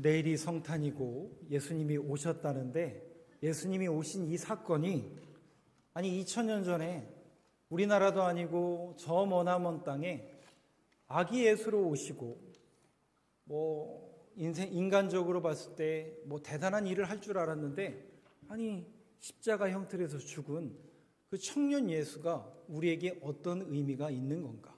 내일이 성탄이고 예수님이 오셨다는데, 예수님이 오신 이 사건이 2000년 전에 우리나라도 아니고 저 머나먼 땅에 아기 예수로 오시고, 인간적으로 봤을 때 대단한 일을 할 줄 알았는데, 십자가 형틀에서 죽은 그 청년 예수가 우리에게 어떤 의미가 있는 건가?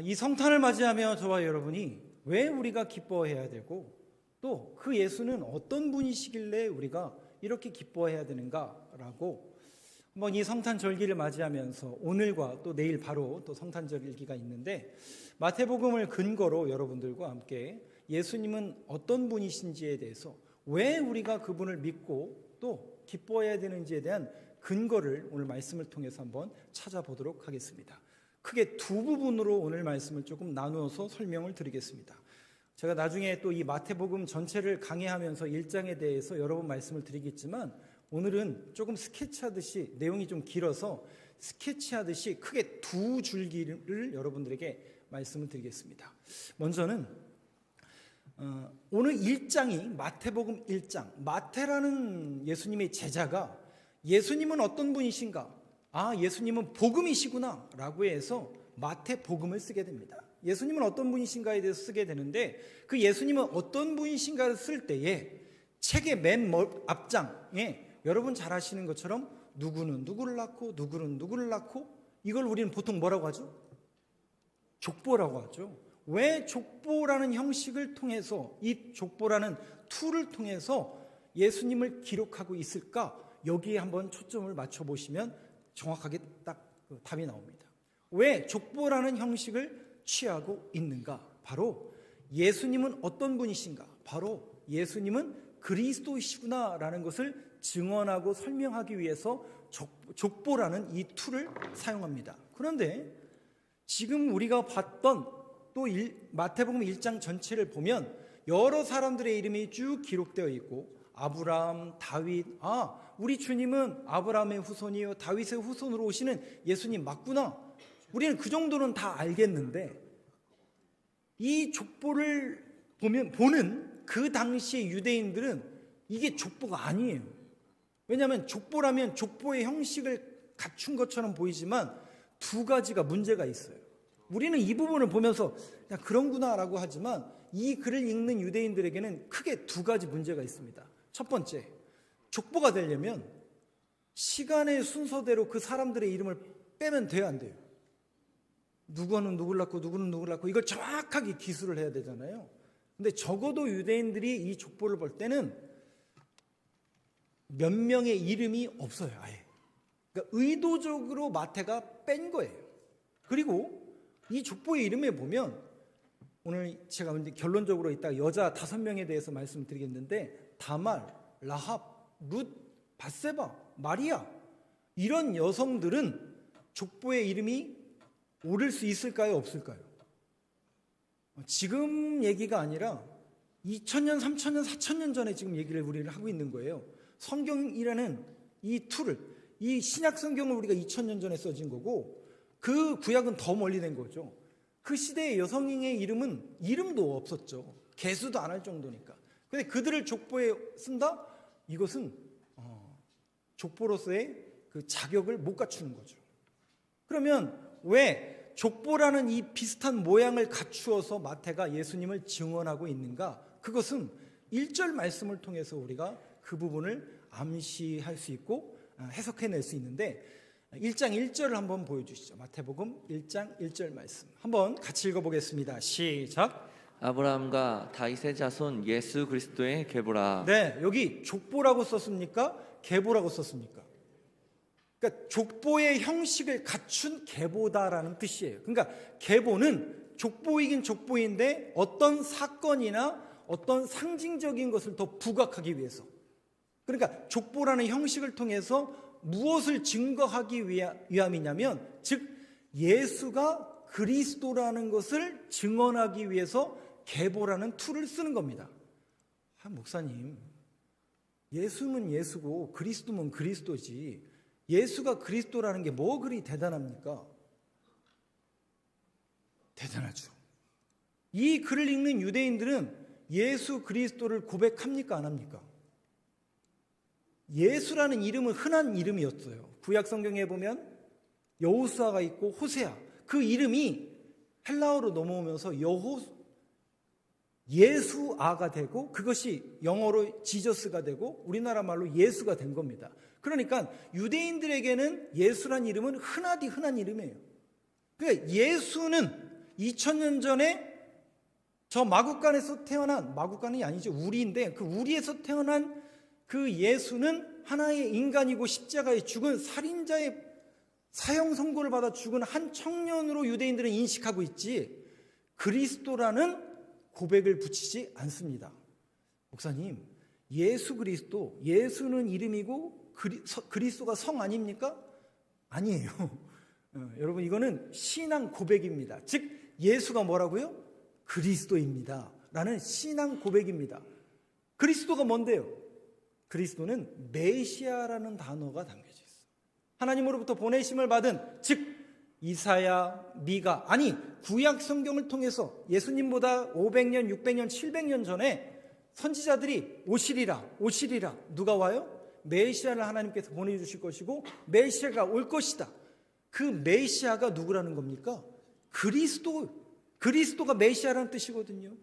이 성탄을 맞이하며 저와 여러분이 왜 우리가 기뻐해야 되고, 또 그 예수는 어떤 분이시길래 우리가 이렇게 기뻐해야 되는가라고 한번 이 성탄 절기를 맞이하면서, 오늘과 또 내일 바로 또 성탄 절기가 있는데, 마태복음을 근거로 여러분들과 함께 예수님은 어떤 분이신지에 대해서, 왜 우리가 그분을 믿고 또 기뻐해야 되는지에 대한 근거를 오늘 말씀을 통해서 한번 찾아보도록 하겠습니다. 크게 두 부분으로 오늘 말씀을 조금 나누어서 설명을 드리겠습니다. 제가 나중에 또 이 마태복음 전체를 강의하면서 1장에 대해서 여러 번 말씀을 드리겠지만, 오늘은 조금 스케치하듯이, 내용이 좀 길어서 스케치하듯이 크게 두 줄기를 여러분들에게 말씀을 드리겠습니다. 먼저는 오늘 1장이 마태복음 1장, 마태라는 예수님의 제자가 예수님은 어떤 분이신가? 예수님은 복음이시구나 라고 해서 마태복음을 쓰게 됩니다. 예수님은 어떤 분이신가에 대해서 쓰게 되는데, 그 예수님은 어떤 분이신가를 쓸 때에 책의 맨 앞장에 여러분 잘 아시는 것처럼 누구는 누구를 낳고 누구는 누구를 낳고, 이걸 우리는 보통 뭐라고 하죠? 족보라고 하죠. 왜 족보라는 형식을 통해서, 이 족보라는 툴을 통해서 예수님을 기록하고 있을까? 여기에 한번 초점을 맞춰보시면 정확하게 딱 답이 나옵니다. 왜 족보라는 형식을 취하고 있는가? 바로 예수님은 어떤 분이신가? 바로 예수님은 그리스도이시구나 라는 것을 증언하고 설명하기 위해서 족보라는 이 툴을 사용합니다. 그런데 지금 우리가 봤던 또 마태복음 1장 전체를 보면 여러 사람들의 이름이 쭉 기록되어 있고, 아브라함, 다윗, 우리 주님은 아브라함의 후손이요 다윗의 후손으로 오시는 예수님 맞구나, 우리는 그 정도는 다 알겠는데, 이 족보를 보는 그 당시의 유대인들은 이게 족보가 아니에요. 왜냐하면 족보라면 족보의 형식을 갖춘 것처럼 보이지만 두 가지가 문제가 있어요. 우리는 이 부분을 보면서 그냥 그런구나 라고 하지만, 이 글을 읽는 유대인들에게는 크게 두 가지 문제가 있습니다. 첫 번째, 족보가 되려면 시간의 순서대로 그 사람들의 이름을 빼면 돼요, 안 돼요? 누구는 누구를 낳고 누구는 누구를 낳고, 이걸 정확하게 기술을 해야 되잖아요. 근데 적어도 유대인들이 이 족보를 볼 때는 몇 명의 이름이 없어요, 아예. 그러니까 의도적으로 마태가 뺀 거예요. 그리고 이 족보의 이름에 보면, 오늘 제가 결론적으로 이따 여자 5명에 대해서 말씀드리겠는데, 다말, 라합, 룻, 밧세바, 마리아, 이런 여성들은 족보의 이름이 오를 수 있을까요, 없을까요? 지금 얘기가 아니라 2000년, 3000년, 4000년 전에 지금 얘기를 우리는 하고 있는 거예요. 성경이라는 이 툴을, 이 신약 성경을 우리가 2000년 전에 써진 거고, 그 구약은 더 멀리 된 거죠. 그 시대의 여성의 이름은 이름도 없었죠. 개수도 안 할 정도니까. 근데 그들을 족보에 쓴다? 이것은 족보로서의 그 자격을 못 갖추는 거죠. 그러면 왜 족보라는 이 비슷한 모양을 갖추어서 마태가 예수님을 증언하고 있는가? 그것은 1절 말씀을 통해서 우리가 그 부분을 암시할 수 있고 해석해낼 수 있는데, 1장 1절을 한번 보여주시죠. 마태복음 1장 1절 말씀 한번 같이 읽어보겠습니다. 시작. 아브라함과 다윗의 자손 예수 그리스도의 계보라. 네, 여기 족보라고 썼습니까? 계보라고 썼습니까? 그러니까 족보의 형식을 갖춘 계보다라는 뜻이에요. 그러니까 계보는 족보이긴 족보인데 어떤 사건이나 어떤 상징적인 것을 더 부각하기 위해서, 그러니까 족보라는 형식을 통해서 무엇을 증거하기 위함이냐면, 즉 예수가 그리스도라는 것을 증언하기 위해서 계보라는 툴을 쓰는 겁니다. 목사님, 예수는 예수고 그리스도면 그리스도지, 예수가 그리스도라는 게 뭐 그리 대단합니까? 대단하죠. 이 글을 읽는 유대인들은 예수 그리스도를 고백합니까? 안 합니까? 예수라는 이름은 흔한 이름이었어요. 구약 성경에 보면 여호수아가 있고 호세아, 그 이름이 헬라어로 넘어오면서 예수아가 되고 그것이 영어로 지저스가 되고 우리나라 말로 예수가 된 겁니다. 그러니까 유대인들에게는 예수란 이름은 흔한 이름이에요. 그러니까 예수는 2000년 전에 저 마구간에서 태어난, 마구간이 아니죠, 우리인데 그 우리에서 태어난 그 예수는 하나의 인간이고 십자가에 죽은 살인자의 사형 선고를 받아 죽은 한 청년으로 유대인들은 인식하고 있지, 그리스도라는 고백을 붙이지 않습니다. 목사님, 예수 그리스도, 예수는 이름이고 그리스도가 성 아닙니까? 아니에요. 여러분, 이거는 신앙 고백입니다. 즉 예수가 뭐라고요? 그리스도입니다 라는 신앙 고백입니다. 그리스도가 뭔데요? 그리스도는 메시아라는 단어가 담겨져 있어요. 하나님으로부터 보내심을 받은, 즉 이사야, 미가, 아니 구약 성경을 통해서 예수님보다 500년, 600년, 700년 전에 선지자들이 오시리라 누가 와요? 메시아를 하나님께서 보내주실 것이고 메시아가 올 것이다. 그 메시아가 누구라는 겁니까? 그리스도가 메시아라는 뜻이거든요.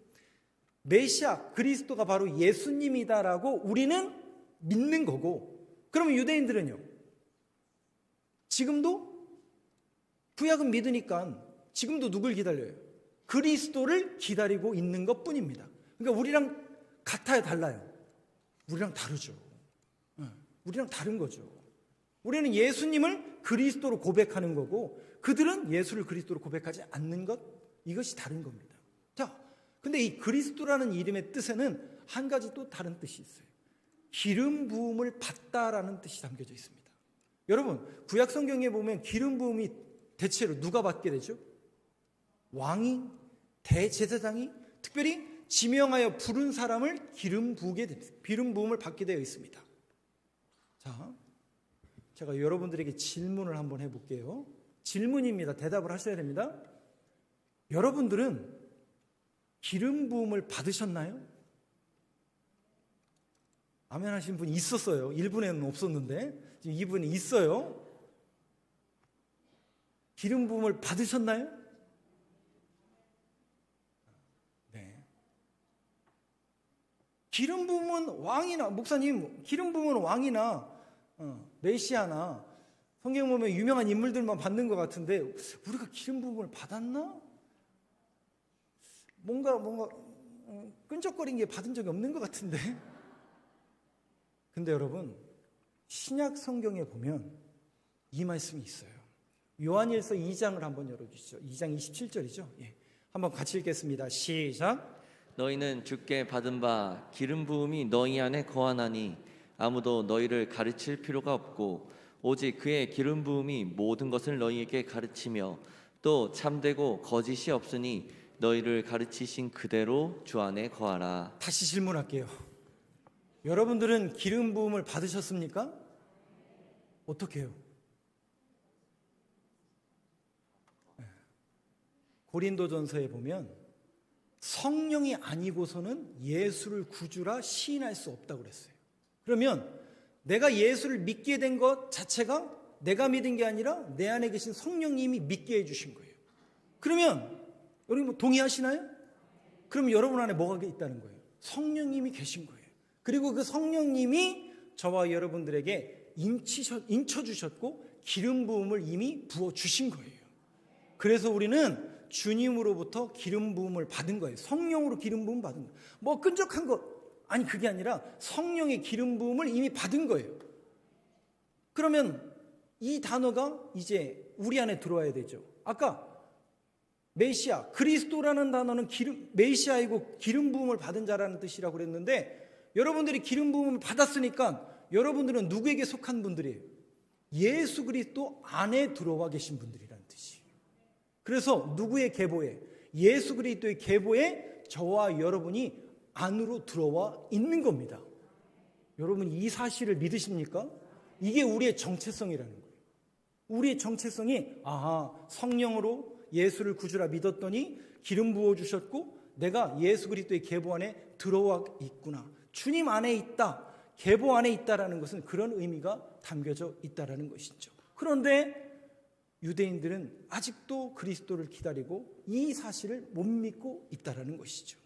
메시아, 그리스도가 바로 예수님이다라고 우리는 믿는 거고, 그러면 유대인들은요? 지금도 구약은 믿으니까 지금도 누굴 기다려요? 그리스도를 기다리고 있는 것뿐입니다. 그러니까 우리랑 같아요, 달라요? 우리랑 다르죠. 우리랑 다른 거죠. 우리는 예수님을 그리스도로 고백하는 거고 그들은 예수를 그리스도로 고백하지 않는 것, 이것이 다른 겁니다. 자, 근데 이 그리스도라는 이름의 뜻에는 한 가지 또 다른 뜻이 있어요. 기름 부음을 받다라는 뜻이 담겨져 있습니다. 여러분, 구약 성경에 보면 기름 부음이 대체로 누가 받게 되죠? 왕이, 대제사장이, 특별히 지명하여 부른 사람을 기름 부음을 받게 되어 있습니다. 자, 제가 여러분들에게 질문을 한번 해볼게요. 질문입니다. 대답을 하셔야 됩니다. 여러분들은 기름 부음을 받으셨나요? 아멘 하신 분이 있었어요. 1분에는 없었는데 지금 2분에 있어요. 기름 부음을 받으셨나요? 네. 기름 부음은 왕이나, 목사님, 기름 부음은 왕이나 메시아나 성경 보면 유명한 인물들만 받는 것 같은데 우리가 기름 부음을 받았나? 뭔가 끈적거린 게 받은 적이 없는 것 같은데. 근데 여러분, 신약 성경에 보면 이 말씀이 있어요. 요한일서 2장을 한번 열어주시죠. 2장 27절이죠. 예. 한번 같이 읽겠습니다. 시작. 너희는 주께 받은 바 기름 부음이 너희 안에 거하나니 아무도 너희를 가르칠 필요가 없고 오직 그의 기름 부음이 모든 것을 너희에게 가르치며 또 참되고 거짓이 없으니 너희를 가르치신 그대로 주 안에 거하라. 다시 질문할게요. 여러분들은 기름 부음을 받으셨습니까? 어떻게 해요? 고린도전서에 보면 성령이 아니고서는 예수를 구주라 시인할 수 없다고 그랬어요. 그러면 내가 예수를 믿게 된 것 자체가 내가 믿은 게 아니라 내 안에 계신 성령님이 믿게 해주신 거예요. 그러면 여러분 동의하시나요? 그럼 여러분 안에 뭐가 있다는 거예요? 성령님이 계신 거예요. 그리고 그 성령님이 저와 여러분들에게 인쳐주셨고 기름 부음을 이미 부어주신 거예요. 그래서 우리는 주님으로부터 기름 부음을 받은 거예요. 성령으로 기름 부음 받은 거예요. 뭐 끈적한 것, 아니 그게 아니라 성령의 기름 부음을 이미 받은 거예요. 그러면 이 단어가 이제 우리 안에 들어와야 되죠. 아까 메시아, 그리스도라는 단어는 메시아이고 기름 부음을 받은 자라는 뜻이라고 그랬는데 여러분들이 기름 부음을 받았으니까 여러분들은 누구에게 속한 분들이에요? 예수 그리스도 안에 들어와 계신 분들이라는 뜻이에요. 그래서 누구의 계보에? 예수 그리스도의 계보에 저와 여러분이 안으로 들어와 있는 겁니다. 여러분 이 사실을 믿으십니까? 이게 우리의 정체성이라는 거예요. 우리의 정체성이 성령으로 예수를 구주라 믿었더니 기름 부어주셨고 내가 예수 그리스도의 계보 안에 들어와 있구나. 주님 안에 있다. 계보 안에 있다라는 것은 그런 의미가 담겨져 있다라는 것이죠. 그런데 유대인들은 아직도 그리스도를 기다리고 이 사실을 못 믿고 있다라는 것이죠.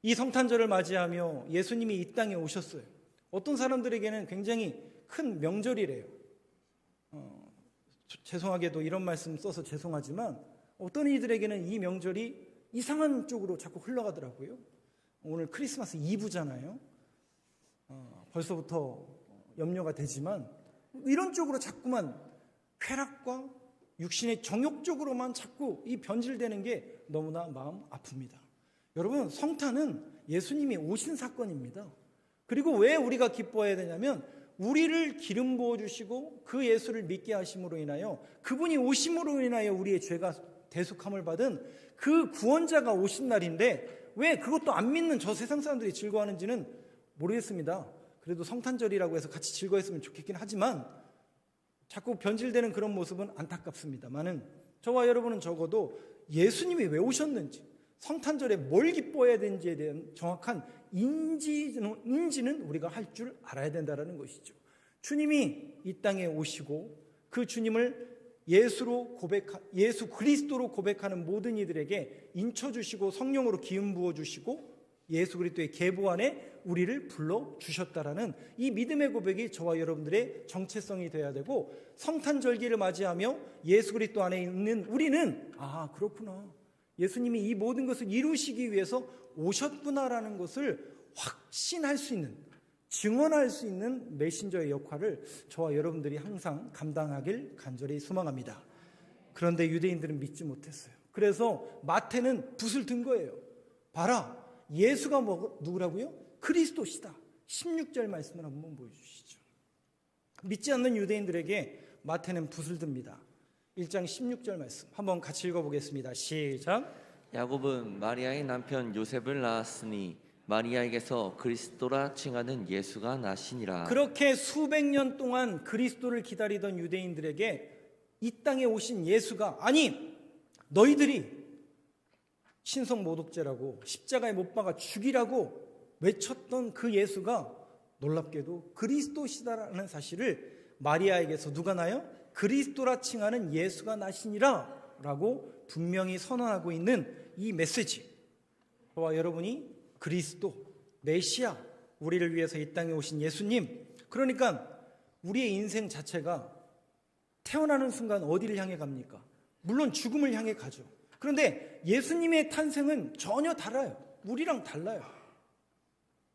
이 성탄절을 맞이하며 예수님이 이 땅에 오셨어요. 어떤 사람들에게는 굉장히 큰 명절이래요. 죄송하게도 이런 말씀 써서 죄송하지만 어떤 이들에게는 이 명절이 이상한 쪽으로 자꾸 흘러가더라고요. 오늘 크리스마스 이브잖아요. 벌써부터 염려가 되지만 이런 쪽으로 자꾸만 쾌락과 육신의 정욕 쪽으로만 자꾸 이 변질되는 게 너무나 마음 아픕니다. 여러분, 성탄은 예수님이 오신 사건입니다. 그리고 왜 우리가 기뻐해야 되냐면 우리를 기름 부어주시고 그 예수를 믿게 하심으로 인하여 그분이 오심으로 인하여 우리의 죄가 대속함을 받은 그 구원자가 오신 날인데 왜 그것도 안 믿는 저 세상 사람들이 즐거워하는지는 모르겠습니다. 그래도 성탄절이라고 해서 같이 즐거워했으면 좋겠긴 하지만 자꾸 변질되는 그런 모습은 안타깝습니다만은 저와 여러분은 적어도 예수님이 왜 오셨는지 성탄절에 뭘 기뻐해야 되는지에 대한 정확한 인지는 우리가 할 줄 알아야 된다는 것이죠. 주님이 이 땅에 오시고 그 주님을 예수 그리스도로 고백하는 모든 이들에게 인쳐주시고 성령으로 기름 부어주시고 예수 그리스도의 계보 안에 우리를 불러주셨다라는 이 믿음의 고백이 저와 여러분들의 정체성이 되어야 되고 성탄절기를 맞이하며 예수 그리스도 안에 있는 우리는 그렇구나. 예수님이 이 모든 것을 이루시기 위해서 오셨구나라는 것을 확신할 수 있는 증언할 수 있는 메신저의 역할을 저와 여러분들이 항상 감당하길 간절히 소망합니다. 그런데 유대인들은 믿지 못했어요. 그래서 마태는 붓을 든 거예요. 봐라, 예수가 누구라고요? 그리스도시다. 16절 말씀을 한번 보여주시죠. 믿지 않는 유대인들에게 마태는 붓을 듭니다. 1장 16절 말씀 한번 같이 읽어보겠습니다. 시작. 야곱은 마리아의 남편 요셉을 낳았으니 마리아에게서 그리스도라 칭하는 예수가 나시니라. 그렇게 수백 년 동안 그리스도를 기다리던 유대인들에게 이 땅에 오신 예수가 너희들이 신성모독죄라고 십자가에 못 박아 죽이라고 외쳤던 그 예수가 놀랍게도 그리스도시다라는 사실을 마리아에게서 누가 나요? 그리스도라 칭하는 예수가 나시니라 라고 분명히 선언하고 있는 이 메시지, 저와 여러분이 그리스도, 메시아, 우리를 위해서 이 땅에 오신 예수님, 그러니까 우리의 인생 자체가 태어나는 순간 어디를 향해 갑니까? 물론 죽음을 향해 가죠. 그런데 예수님의 탄생은 전혀 달라요. 우리랑 달라요.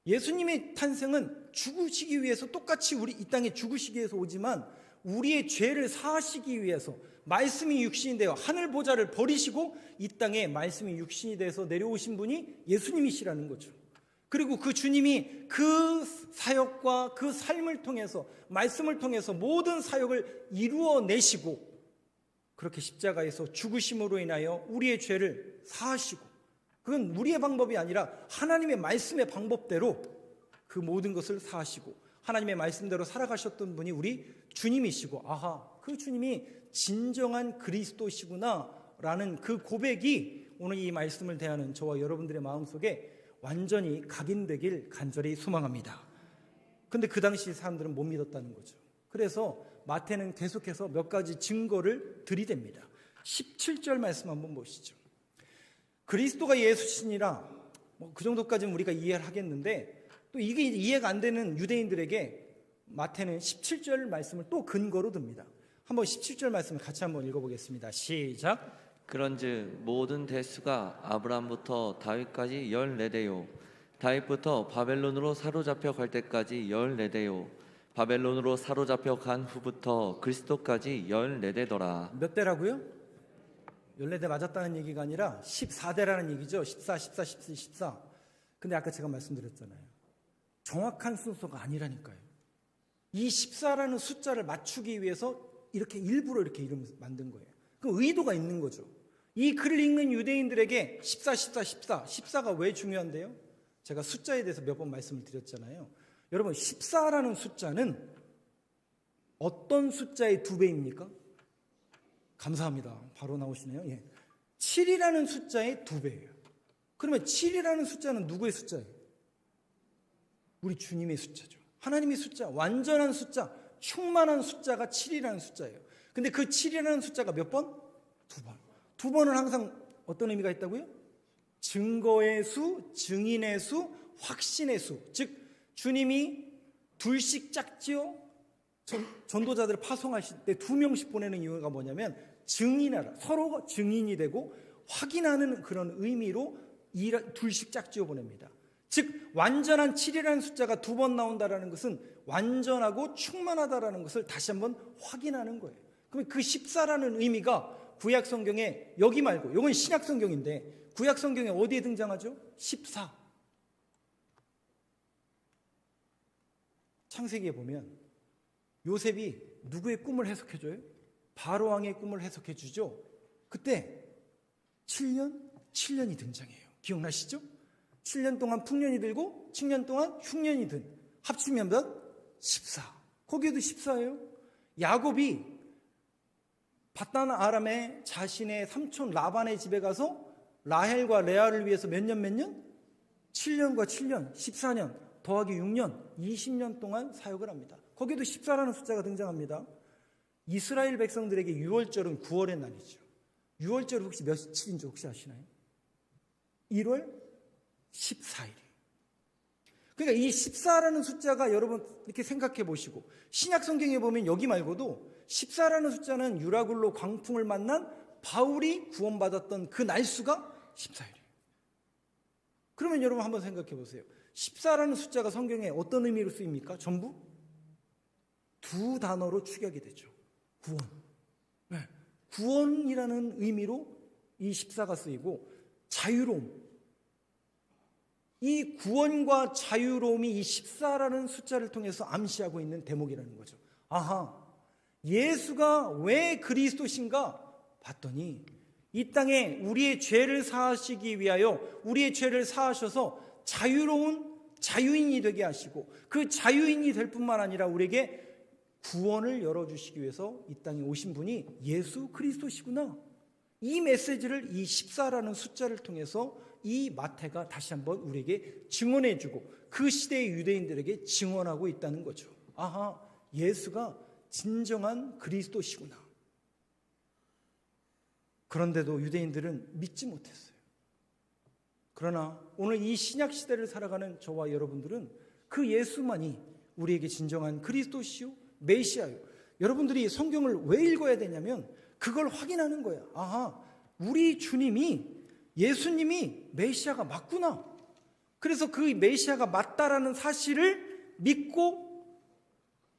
예수님의 탄생은 죽으시기 위해서 똑같이 우리 이 땅에 죽으시기 위해서 오지만 우리의 죄를 사하시기 위해서 말씀이 육신이 되어 하늘 보좌를 버리시고 이 땅에 말씀이 육신이 돼서 내려오신 분이 예수님이시라는 거죠. 그리고 그 주님이 그 사역과 그 삶을 통해서 말씀을 통해서 모든 사역을 이루어내시고 그렇게 십자가에서 죽으심으로 인하여 우리의 죄를 사하시고, 그건 우리의 방법이 아니라 하나님의 말씀의 방법대로 그 모든 것을 사하시고 하나님의 말씀대로 살아가셨던 분이 우리 주님이시고, 그 주님이 진정한 그리스도시구나 라는 그 고백이 오늘 이 말씀을 대하는 저와 여러분들의 마음속에 완전히 각인되길 간절히 소망합니다. 근데 그 당시 사람들은 못 믿었다는 거죠. 그래서 마태는 계속해서 몇 가지 증거를 들이댑니다. 17절 말씀 한번 보시죠. 그리스도가 예수시니라, 그 정도까지는 우리가 이해를 하겠는데 또 이게 이해가 안 되는 유대인들에게 마태는 17절 말씀을 또 근거로 듭니다. 한번 17절 말씀을 같이 한번 읽어보겠습니다. 시작. 그런즉 모든 대수가 아브라함부터 다윗까지 14대요 다윗부터 바벨론으로 사로잡혀 갈 때까지 14대요 바벨론으로 사로잡혀 간 후부터 그리스도까지 14대더라. 몇 대라고요? 14대 맞았다는 얘기가 아니라 14대라는 얘기죠. 14. 근데 아까 제가 말씀드렸잖아요. 정확한 순서가 아니라니까요. 이 14라는 숫자를 맞추기 위해서 이렇게 일부러 이렇게 이름 만든 거예요. 그 의도가 있는 거죠. 이 글을 읽는 유대인들에게 14가 왜 중요한데요? 제가 숫자에 대해서 몇 번 말씀을 드렸잖아요. 여러분, 14라는 숫자는 어떤 숫자의 2배입니까? 감사합니다. 바로 나오시네요. 7이라는 숫자의 2배예요. 그러면 7이라는 숫자는 누구의 숫자예요? 우리 주님의 숫자죠. 하나님의 숫자, 완전한 숫자, 충만한 숫자가 7이라는 숫자예요. 근데 그 7이라는 숫자가 몇 번? 2번. 2번은 항상 어떤 의미가 있다고요? 증거의 수, 증인의 수, 확신의 수. 즉 주님이 둘씩 짝지어 전도자들을 파송하실 때 2명씩 보내는 이유가 뭐냐면 증인하라. 서로가 증인이 되고 확인하는 그런 의미로 둘씩 짝지어 보냅니다. 즉 완전한 7이라는 숫자가 2번 나온다라는 것은 완전하고 충만하다라는 것을 다시 한번 확인하는 거예요. 그러면 그 14라는 의미가 구약 성경에 여기 말고, 이건 신약 성경인데 구약 성경에 어디에 등장하죠? 14. 창세기에 보면 요셉이 누구의 꿈을 해석해줘요? 바로 왕의 꿈을 해석해주죠. 그때 7년이 등장해요. 기억나시죠? 7년 동안 풍년이 들고 7년 동안 흉년이 든, 합치면 몇? 14. 거기에도 14예요. 야곱이 바단 아람의 자신의 삼촌 라반의 집에 가서 라헬과 레아를 위해서 몇 년? 7년과 7년, 14년 더하기 6년, 20년 동안 사역을 합니다. 거기에도 14라는 숫자가 등장합니다. 이스라엘 백성들에게 유월절은 9월의 날이죠. 유월절 혹시 며칠인지 혹시 아시나요? 1월 14일. 그러니까 이 14라는 숫자가 여러분 이렇게 생각해 보시고, 신약 성경에 보면 여기 말고도 14라는 숫자는 유라굴로 광풍을 만난 바울이 구원받았던 그 날수가 14일이에요. 그러면 여러분 한번 생각해 보세요. 14라는 숫자가 성경에 어떤 의미로 쓰입니까? 전부 두 단어로 축약이 되죠. 구원. 네. 구원이라는 의미로 이 14가 쓰이고, 자유로움. 이 구원과 자유로움이 이 14라는 숫자를 통해서 암시하고 있는 대목이라는 거죠. 아하, 예수가 왜 그리스도신가 봤더니 이 땅에 우리의 죄를 사하시기 위하여 우리의 죄를 사하셔서 자유로운 자유인이 되게 하시고, 그 자유인이 될 뿐만 아니라 우리에게 구원을 열어주시기 위해서 이 땅에 오신 분이 예수 그리스도시구나. 이 메시지를 이 14라는 숫자를 통해서 이 마태가 다시 한번 우리에게 증언해주고 그 시대의 유대인들에게 증언하고 있다는 거죠. 아하, 예수가 진정한 그리스도시구나. 그런데도 유대인들은 믿지 못했어요. 그러나 오늘 이 신약 시대를 살아가는 저와 여러분들은 그 예수만이 우리에게 진정한 그리스도시요 메시아요. 여러분들이 성경을 왜 읽어야 되냐면 그걸 확인하는 거야. 아하, 우리 주님이, 예수님이 메시아가 맞구나. 그래서 그 메시아가 맞다라는 사실을 믿고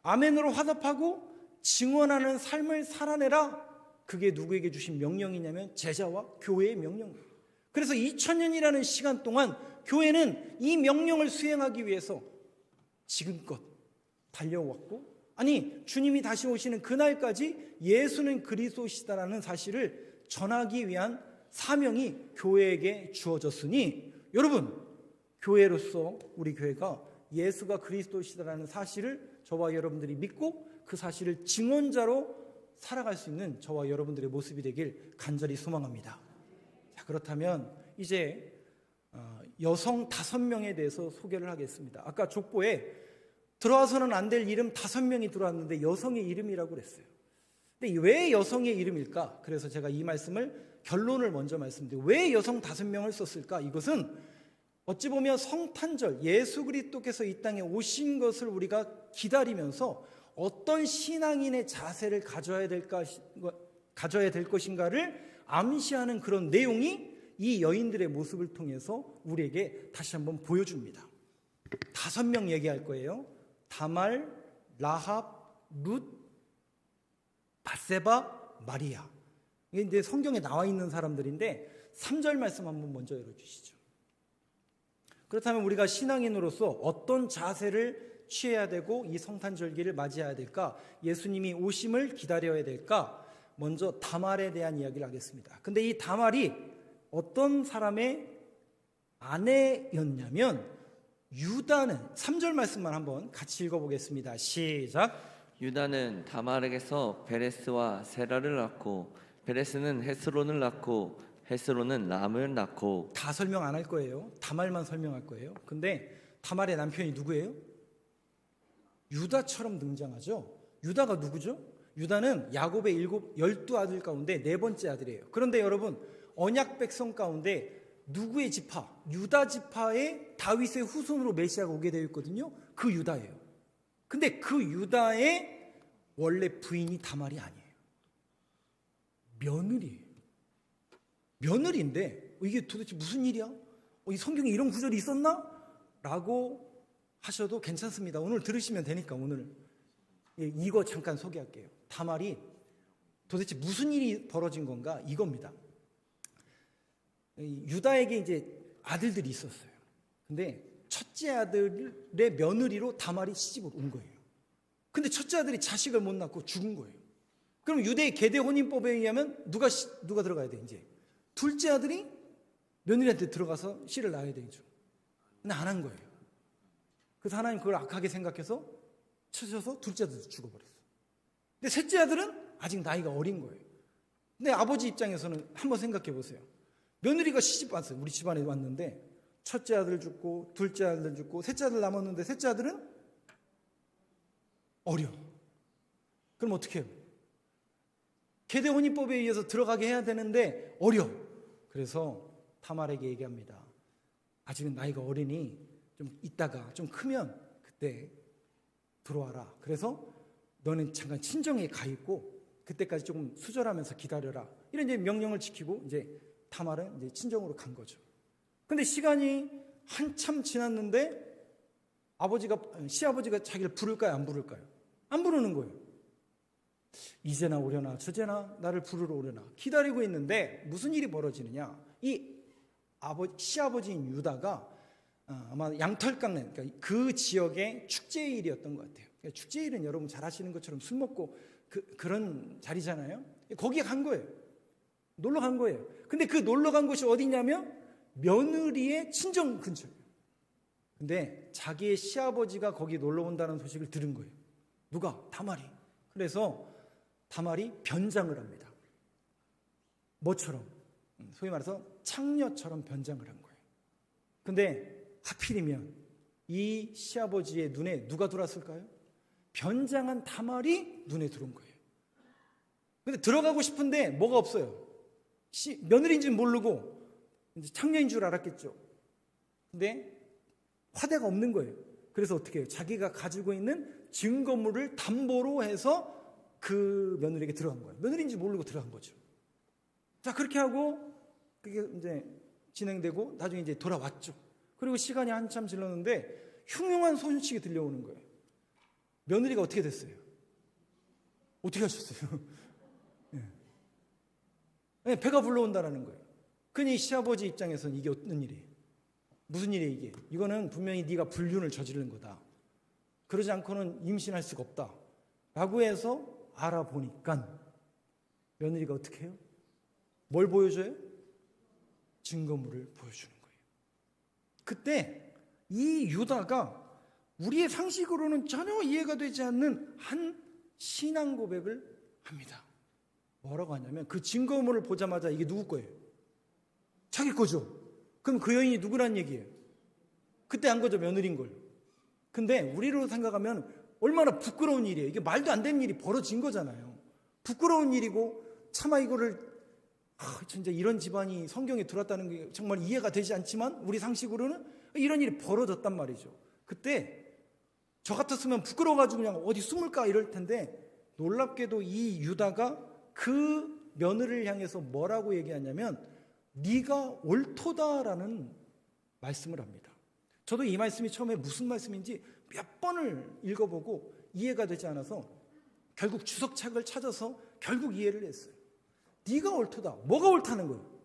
아멘으로 화답하고 증언하는 삶을 살아내라. 그게 누구에게 주신 명령이냐면 제자와 교회의 명령이에요. 그래서 2000년이라는 시간 동안 교회는 이 명령을 수행하기 위해서 지금껏 달려왔고, 아니 주님이 다시 오시는 그날까지 예수는 그리스도시다라는 사실을 전하기 위한 사명이 교회에게 주어졌으니, 여러분 교회로서 우리 교회가 예수가 그리스도시다라는 사실을 저와 여러분들이 믿고 그 사실을 증언자로 살아갈 수 있는 저와 여러분들의 모습이 되길 간절히 소망합니다. 자, 그렇다면 이제 여성 5명에 대해서 소개를 하겠습니다. 아까 족보에 들어와서는 안 될 이름 5명이 들어왔는데 여성의 이름이라고 그랬어요. 근데 왜 여성의 이름일까? 그래서 제가 이 말씀을, 결론을 먼저 말씀드려요. 왜 여성 5명을 썼을까? 이것은 어찌 보면 성탄절, 예수 그리스도께서 이 땅에 오신 것을 우리가 기다리면서 어떤 신앙인의 자세를 가져야 될 것인가를 암시하는 그런 내용이 이 여인들의 모습을 통해서 우리에게 다시 한번 보여줍니다. 5명 얘기할 거예요. 다말, 라합, 룻, 밧세바, 마리아. 이게 이제 성경에 나와 있는 사람들인데 3절 말씀 한번 먼저 열어주시죠. 그렇다면 우리가 신앙인으로서 어떤 자세를 취해야 되고 이 성탄절기를 맞이해야 될까? 예수님이 오심을 기다려야 될까? 먼저 다말에 대한 이야기를 하겠습니다. 근데 이 다말이 어떤 사람의 아내였냐면, 유다는, 3절 말씀만 한번 같이 읽어보겠습니다. 시작. 유다는 다말에게서 베레스와 세라를 낳고, 베레스는 헤스론을 낳고, 헤스론은 람을 낳고 다 설명 안 할 거예요. 다말만 설명할 거예요. 근데 다말의 남편이 누구예요? 유다처럼 등장하죠. 유다가 누구죠? 유다는 야곱의 12 아들 가운데 4번째 아들이에요. 그런데 여러분, 언약 백성 가운데 누구의 지파? 유다 지파의 다윗의 후손으로 메시아가 오게 되어 있거든요. 그 유다예요. 근데 그 유다의 원래 부인이 다말이 아니에요. 며느리예요. 며느리인데 이게 도대체 무슨 일이야? 이 성경에 이런 구절이 있었나? 라고 하셔도 괜찮습니다. 오늘 들으시면 되니까 오늘 이거 잠깐 소개할게요. 다말이 도대체 무슨 일이 벌어진 건가? 이겁니다. 유다에게 이제 아들들이 있었어요. 근데 첫째 아들의 며느리로 다말이 시집을 온 거예요. 근데 첫째 아들이 자식을 못 낳고 죽은 거예요. 그럼 유대의 계대 혼인법에 의하면 누가 들어가야 돼? 이제 둘째 아들이 며느리한테 들어가서 씨를 낳아야 되죠. 근데 안 한 거예요. 그래서 하나님 그걸 악하게 생각해서 쳐셔서 둘째 아들도 죽어버렸어요. 근데 셋째 아들은 아직 나이가 어린 거예요. 근데 아버지 입장에서는 한번 생각해 보세요. 며느리가 시집 왔어요. 우리 집안에 왔는데 첫째 아들 죽고 둘째 아들 죽고 셋째 아들 남았는데 셋째 아들은 어려. 그럼 어떻게 해요? 계대 혼인법에 의해서 들어가게 해야 되는데 어려. 그래서 다말에게 얘기합니다. 아직은 나이가 어리니 좀 있다가 좀 크면 그때 들어와라. 그래서 너는 잠깐 친정에 가 있고 그때까지 조금 수절하면서 기다려라. 이런 이제 명령을 지키고 이제 다말은 이제 친정으로 간 거죠. 근데 시간이 한참 지났는데 시아버지가 자기를 부를까요? 안 부를까요? 안 부르는 거예요. 이제나 오려나 저제나 나를 부르러 오려나 기다리고 있는데 무슨 일이 벌어지느냐? 이 시아버지인 유다가 아마 양털강릉, 그러니까 그 지역의 축제일이었던 것 같아요. 그러니까 축제일은 여러분 잘 아시는 것처럼 술 먹고 그런 자리잖아요. 거기에 간 거예요. 놀러 간 거예요. 근데 그 놀러 간 곳이 어디냐면 며느리의 친정 근처예요. 근데 자기의 시아버지가 거기 놀러 온다는 소식을 들은 거예요. 누가? 다말이. 그래서 다말이 변장을 합니다. 뭐처럼? 소위 말해서 창녀처럼 변장을 한 거예요. 근데 하필이면 이 시아버지의 눈에 누가 들어왔을까요? 변장한 다말이 눈에 들어온 거예요. 근데 들어가고 싶은데 뭐가 없어요. 며느리인지는 모르고 이제 창녀인 줄 알았겠죠. 근데 화대가 없는 거예요. 그래서 어떻게 해요? 자기가 가지고 있는 증거물을 담보로 해서 그 며느리에게 들어간 거예요. 며느리인지 모르고 들어간 거죠. 자, 그렇게 하고 그게 이제 진행되고 나중에 이제 돌아왔죠. 그리고 시간이 한참 지났는데 흉흉한 소식이 들려오는 거예요. 며느리가 어떻게 됐어요? 어떻게 하셨어요? 네, 배가 불러온다라는 거예요. 그니 시아버지 입장에서는 이게 어떤 일이에요? 무슨 일이에요 이게? 이거는 분명히 네가 불륜을 저지른 거다. 그러지 않고는 임신할 수가 없다. 라고 해서 알아보니까 며느리가 어떻게 해요? 뭘 보여줘요? 증거물을 보여주는 거예요. 그때 이 유다가 우리의 상식으로는 전혀 이해가 되지 않는 한 신앙 고백을 합니다. 뭐라고 하냐면 그 증거물을 보자마자 이게 누구 거예요? 자기 거죠. 그럼 그 여인이 누구란 얘기예요? 그때 한 거죠. 며느리인 걸. 근데 우리로 생각하면 얼마나 부끄러운 일이에요. 이게 말도 안 되는 일이 벌어진 거잖아요. 부끄러운 일이고 차마 이거를 진짜 이런 집안이 성경에 들어왔다는 게 정말 이해가 되지 않지만 우리 상식으로는 이런 일이 벌어졌단 말이죠. 그때 저 같았으면 부끄러워가지고 그냥 어디 숨을까 이럴 텐데 놀랍게도 이 유다가 그 며느리를 향해서 뭐라고 얘기하냐면 네가 옳도다라는 말씀을 합니다. 저도 이 말씀이 처음에 무슨 말씀인지 몇 번을 읽어보고 이해가 되지 않아서 결국 주석책을 찾아서 결국 이해를 했어요. 네가 옳도다. 뭐가 옳다는 거예요?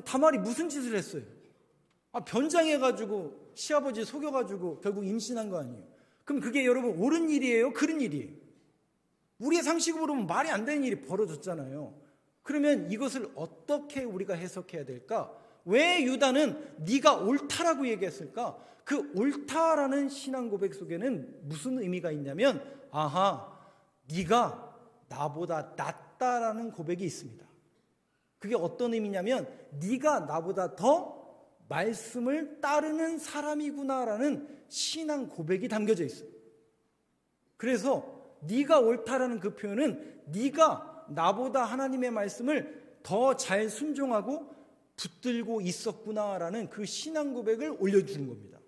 다말이 무슨 짓을 했어요? 변장해가지고 시아버지 속여가지고 결국 임신한 거 아니에요? 그럼 그게 여러분 옳은 일이에요? 그른 일이에요? 우리의 상식으로 보면 말이 안 되는 일이 벌어졌잖아요. 그러면 이것을 어떻게 우리가 해석해야 될까? 왜 유다는 네가 옳다라고 얘기했을까? 그 옳다라는 신앙 고백 속에는 무슨 의미가 있냐면 네가 나보다 낫다라는 고백이 있습니다. 그게 어떤 의미냐면 네가 나보다 더 말씀을 따르는 사람이구나라는 신앙 고백이 담겨져 있어요. 그래서 네가 옳다라는 그 표현은 네가 나보다 하나님의 말씀을 더 잘 순종하고 붙들고 있었구나라는 그 신앙 고백을 올려주는 겁니다.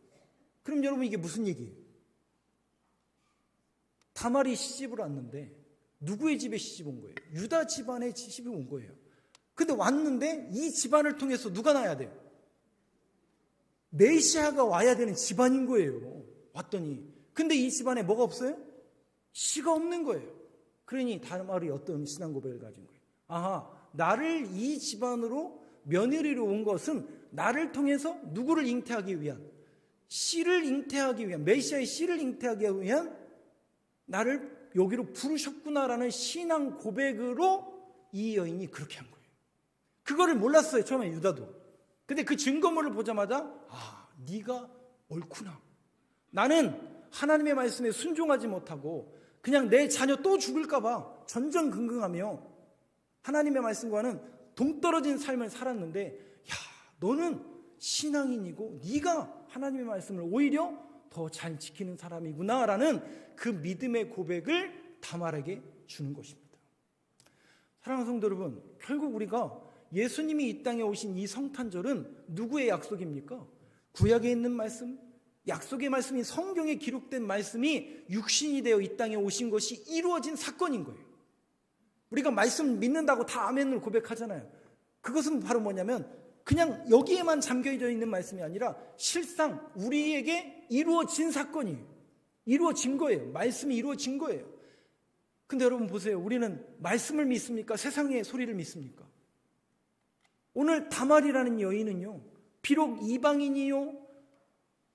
그럼 여러분 이게 무슨 얘기예요? 다말이 시집을 왔는데 누구의 집에 시집 온 거예요? 유다 집안의 시집이 온 거예요. 근데 왔는데 이 집안을 통해서 누가 나야 돼요? 메시아가 와야 되는 집안인 거예요. 왔더니 근데 이 집안에 뭐가 없어요? 씨가 없는 거예요. 그러니 다말이 어떤 신앙 고백을 가진 거예요? 아하, 나를 이 집안으로 며느리로 온 것은 나를 통해서 누구를 잉태하기 위한, 씨를 잉태하기 위한, 메시아의 씨를 잉태하기 위한 나를 여기로 부르셨구나라는 신앙 고백으로 이 여인이 그렇게 한 거예요. 그거를 몰랐어요, 처음에 유다도. 근데 그 증거물을 보자마자 아, 네가 옳구나. 나는 하나님의 말씀에 순종하지 못하고 그냥 내 자녀 또 죽을까 봐 전전긍긍하며 하나님의 말씀과는 동떨어진 삶을 살았는데 야, 너는 신앙인이고 네가 하나님의 말씀을 오히려 더 잘 지키는 사람이구나라는 그 믿음의 고백을 다말에게 주는 것입니다. 사랑하는 성도 여러분, 결국 우리가 예수님이 이 땅에 오신 이 성탄절은 누구의 약속입니까? 구약에 있는 말씀, 약속의 말씀이 성경에 기록된 말씀이 육신이 되어 이 땅에 오신 것이 이루어진 사건인 거예요. 우리가 말씀 믿는다고 다 아멘을 고백하잖아요. 그것은 바로 뭐냐면 그냥 여기에만 잠겨져 있는 말씀이 아니라 실상 우리에게 이루어진 사건이에요. 이루어진 거예요. 말씀이 이루어진 거예요. 근데 여러분 보세요. 우리는 말씀을 믿습니까? 세상의 소리를 믿습니까? 오늘 다말이라는 여인은요, 비록 이방인이요,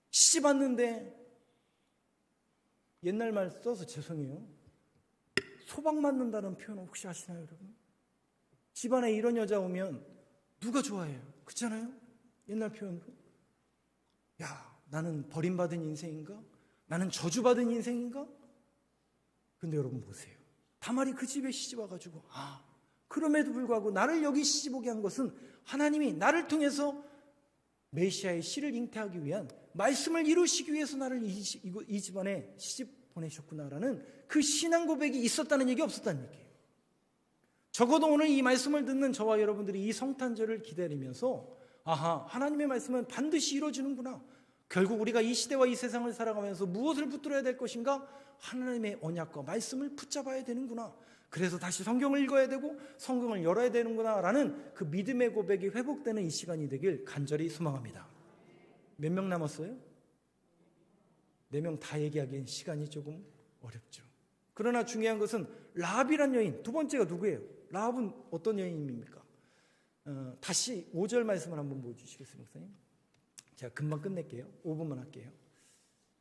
시집 왔는데, 옛날 말 써서 죄송해요. 소방 맞는다는 표현 혹시 아시나요, 여러분? 집안에 이런 여자 오면 누가 좋아해요? 그렇잖아요? 옛날 표현으로. 야, 나는 버림받은 인생인가? 나는 저주받은 인생인가? 근데 여러분 보세요. 다말이 그 집에 시집 와가지고 아, 그럼에도 불구하고 나를 여기 시집 오게 한 것은 하나님이 나를 통해서 메시아의 씨를 잉태하기 위한 말씀을 이루시기 위해서 나를 이 집안에 시집 보내셨구나라는 그 신앙 고백이 있었다는 얘기, 없었다는 얘기예요. 적어도 오늘 이 말씀을 듣는 저와 여러분들이 이 성탄절을 기다리면서 아하, 하나님의 말씀은 반드시 이루어지는구나. 결국 우리가 이 시대와 이 세상을 살아가면서 무엇을 붙들어야 될 것인가? 하나님의 언약과 말씀을 붙잡아야 되는구나. 그래서 다시 성경을 읽어야 되고 성경을 열어야 되는구나 라는 그 믿음의 고백이 회복되는 이 시간이 되길 간절히 소망합니다. 몇 명 남았어요? 4명 다 얘기하기엔 시간이 조금 어렵죠. 그러나 중요한 것은 라합이란 여인, 두 번째가 누구예요? 라합은 어떤 여인입니까? 다시 5절 말씀을 한번 보여주시겠어요, 목사님? 제가 금방 끝낼게요. 5분만 할게요.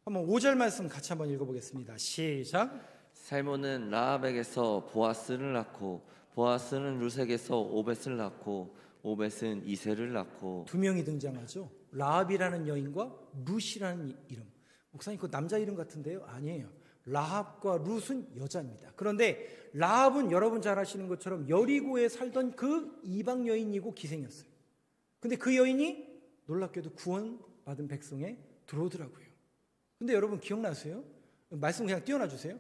한번 5절 말씀 같이 한번 읽어보겠습니다. 시작. 살몬은 라합에게서 보아스를 낳고 보아스는 루색에서 오벳을 낳고 오벳은 이새를 낳고. 두 명이 등장하죠. 라합이라는 여인과 룻이라는 이름. 목사님 그 남자 이름 같은데요? 아니에요. 라합과 룻은 여자입니다. 그런데 라합은 여러분 잘 아시는 것처럼 여리고에 살던 그 이방 여인이고 기생이었어요. 근데 그 여인이 놀랍게도 구원받은 백성에 들어오더라고요. 근데 여러분 기억나세요? 말씀 그냥 띄워놔 주세요.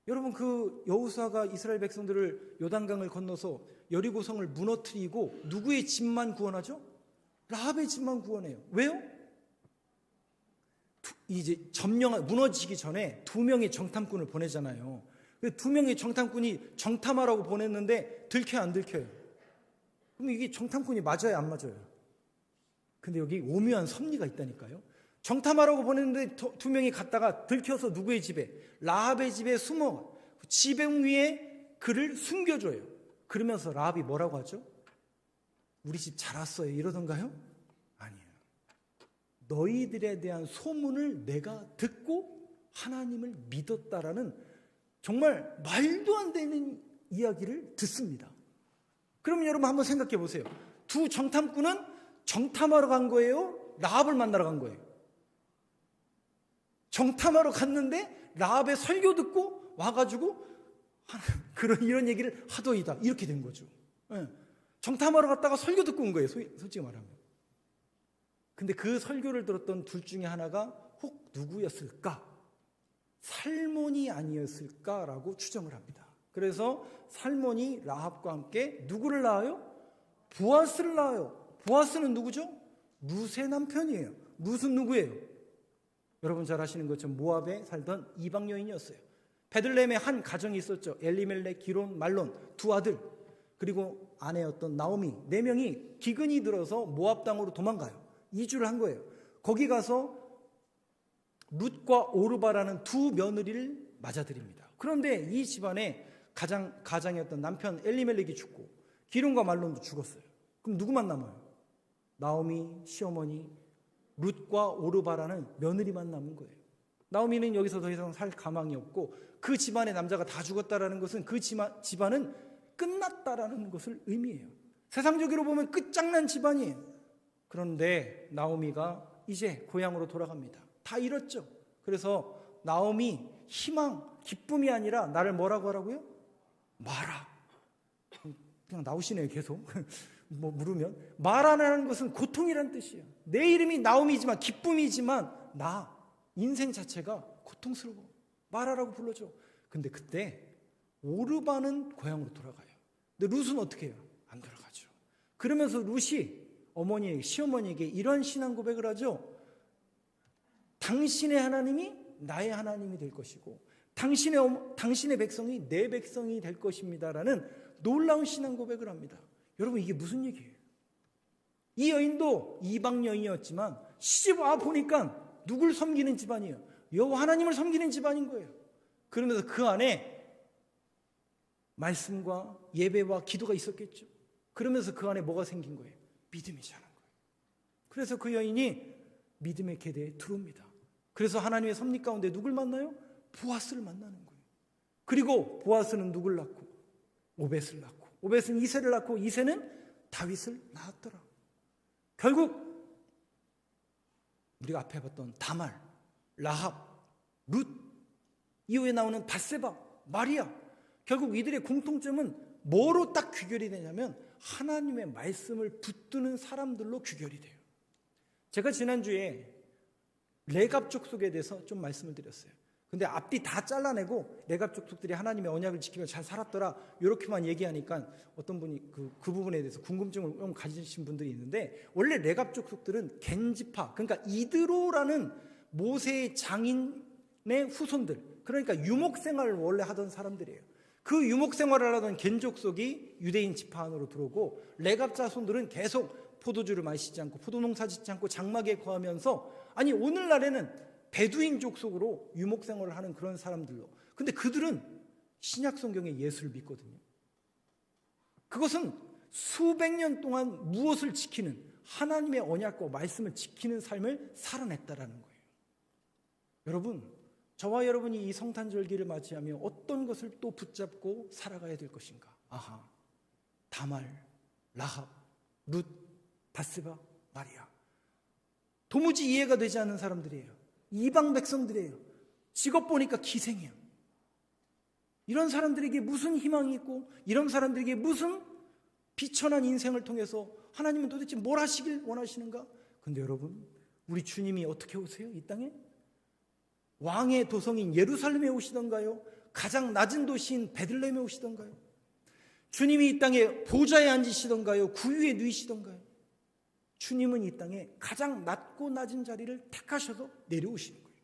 여러분 그 여호수아가 이스라엘 백성들을 요단강을 건너서 여리고성을 무너뜨리고 누구의 집만 구원하죠? 라합의 집만 구원해요. 왜요? 이제 무너지기 전에 2명의 정탐꾼을 보내잖아요. 그 2명의 정탐꾼이 정탐하라고 보냈는데 들켜요, 안 들켜요? 그럼 이게 정탐꾼이 맞아요, 안 맞아요? 근데 여기 오묘한 섭리가 있다니까요. 정탐하라고 보냈는데 2명이 갔다가 들켜서 누구의 집에? 라합의 집에 숨어 지붕 위에 그를 숨겨줘요. 그러면서 라합이 뭐라고 하죠? 우리 집 잘 왔어요 이러던가요? 아니에요. 너희들에 대한 소문을 내가 듣고 하나님을 믿었다라는 정말 말도 안 되는 이야기를 듣습니다. 그럼 여러분 한번 생각해 보세요. 두 정탐꾼은 정탐하러 간 거예요? 라합을 만나러 간 거예요? 정탐하러 갔는데 라합의 설교 듣고 와가지고 이런 얘기를 하더이다 이렇게 된 거죠. 네. 정탐하러 갔다가 설교 듣고 온 거예요. 솔직히 말하면. 근데 그 설교를 들었던 둘 중에 하나가 혹 누구였을까? 살몬이 아니었을까라고 추정을 합니다. 그래서 살몬이 라합과 함께 누구를 낳아요? 보아스를 낳아요. 보아스는 누구죠? 룻의 남편이에요. 룻은 누구예요? 여러분 잘 아시는 것처럼 모압에 살던 이방 여인이었어요. 베들레헴에 한 가정이 있었죠. 엘리멜렉, 기론, 말론 두 아들, 그리고 아내였던 나오미, 네 명이 기근이 들어서 모압 땅으로 도망가요. 이주를 한 거예요. 거기 가서 룻과 오르바라는 두 며느리를 맞아들입니다. 그런데 이 집안의 가장이었던 남편 엘리멜렉이 죽고 기론과 말론도 죽었어요. 그럼 누구만 남아요? 나오미 시어머니 룻과 오르바라는 며느리만 남은 거예요. 나오미는 여기서 더 이상 살 가망이 없고 그 집안의 남자가 다 죽었다라는 것은 그 집안은 끝났다라는 것을 의미해요. 세상적으로 보면 끝장난 집안이에요. 그런데 나오미가 이제 고향으로 돌아갑니다. 다 잃었죠. 그래서 나오미 희망, 기쁨이 아니라 나를 뭐라고 하라고요? 마라. 그냥 나오시네요, 계속. 뭐 물으면. 마라라는 것은 고통이라는 뜻이에요. 내 이름이 나오미지만, 기쁨이지만 나 인생 자체가 고통스러워. 마라라고 불러줘. 근데 그때 오르바는 고향으로 돌아가요. 근데 룻은 어떻게 해요? 안 돌아가죠. 그러면서 룻이 시어머니에게 이런 신앙 고백을 하죠. 당신의 하나님이 나의 하나님이 될 것이고 당신의 백성이 내 백성이 될 것입니다라는 놀라운 신앙 고백을 합니다. 여러분 이게 무슨 얘기예요? 이 여인도 이방 여인이었지만 시집 와 보니까 누굴 섬기는 집안이에요? 여호와 하나님을 섬기는 집안인 거예요. 그러면서 그 안에 말씀과 예배와 기도가 있었겠죠. 그러면서 그 안에 뭐가 생긴 거예요? 믿음이 자란 거예요. 그래서 그 여인이 믿음의 계대에 들어옵니다. 그래서 하나님의 섭리 가운데 누굴 만나요? 보아스를 만나는 거예요. 그리고 보아스는 누굴 낳고? 오벳을 낳고, 오벳은 이새를 낳고, 이새는 다윗을 낳았더라. 결국 우리가 앞에 봤던 다말, 라합, 룻, 이후에 나오는 밧세바, 마리아, 결국 이들의 공통점은 뭐로 딱 귀결이 되냐면 하나님의 말씀을 붙드는 사람들로 귀결이 돼요. 제가 지난주에 레갑 족속에 대해서 좀 말씀을 드렸어요. 근데 앞뒤 다 잘라내고 레갑 족속들이 하나님의 언약을 지키며 잘 살았더라 이렇게만 얘기하니까 어떤 분이 그 부분에 대해서 궁금증을 좀 가지신 분들이 있는데, 원래 레갑 족속들은 겐지파, 그러니까 이드로라는 모세의 장인의 후손들, 그러니까 유목 생활을 원래 하던 사람들이에요. 그 유목 생활을 하던 겐 족속이 유대인 지파 안으로 들어오고, 레갑 자손들은 계속 포도주를 마시지 않고 포도농사 짓지 않고 장막에 거하면서, 아니 오늘날에는 베두인 족속으로 유목 생활을 하는 그런 사람들로. 근데 그들은 신약 성경의 예수를 믿거든요. 그것은 수백 년 동안 무엇을 지키는, 하나님의 언약과 말씀을 지키는 삶을 살아냈다라는 거예요. 여러분, 저와 여러분이 이 성탄절기를 맞이하며 어떤 것을 또 붙잡고 살아가야 될 것인가? 아하, 다말, 라합, 룻, 밧세바, 마리아. 도무지 이해가 되지 않는 사람들이에요. 이방 백성들이에요. 직업 보니까 기생이에요. 이런 사람들에게 무슨 희망이 있고, 이런 사람들에게 무슨 비천한 인생을 통해서 하나님은 도대체 뭘 하시길 원하시는가? 근데 여러분, 우리 주님이 어떻게 오세요? 이 땅에? 왕의 도성인 예루살렘에 오시던가요? 가장 낮은 도시인 베들레헴에 오시던가요? 주님이 이 땅에 보좌에 앉으시던가요? 구유에 누이시던가요? 주님은 이 땅에 가장 낮고 낮은 자리를 택하셔서 내려오시는 거예요.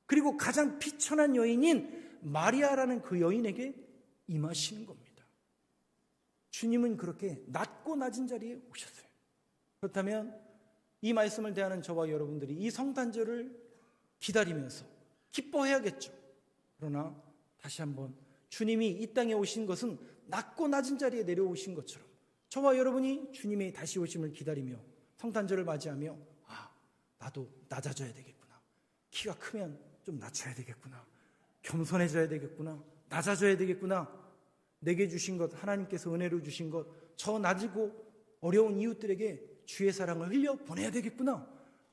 그리고 가장 비천한 여인인 마리아라는 그 여인에게 임하시는 겁니다. 주님은 그렇게 낮고 낮은 자리에 오셨어요. 그렇다면 이 말씀을 대하는 저와 여러분들이 이 성탄절을 기다리면서 기뻐해야겠죠. 그러나 다시 한번 주님이 이 땅에 오신 것은 낮고 낮은 자리에 내려오신 것처럼 저와 여러분이 주님의 다시 오심을 기다리며 성탄절을 맞이하며, 나도 낮아져야 되겠구나. 키가 크면 좀 낮춰야 되겠구나. 겸손해져야 되겠구나. 낮아져야 되겠구나. 내게 주신 것, 하나님께서 은혜로 주신 것, 저 낮고 어려운 이웃들에게 주의 사랑을 흘려 보내야 되겠구나.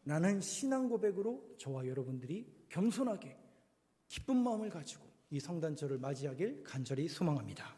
라는 신앙 고백으로 저와 여러분들이 겸손하게 기쁜 마음을 가지고 이 성탄절을 맞이하길 간절히 소망합니다.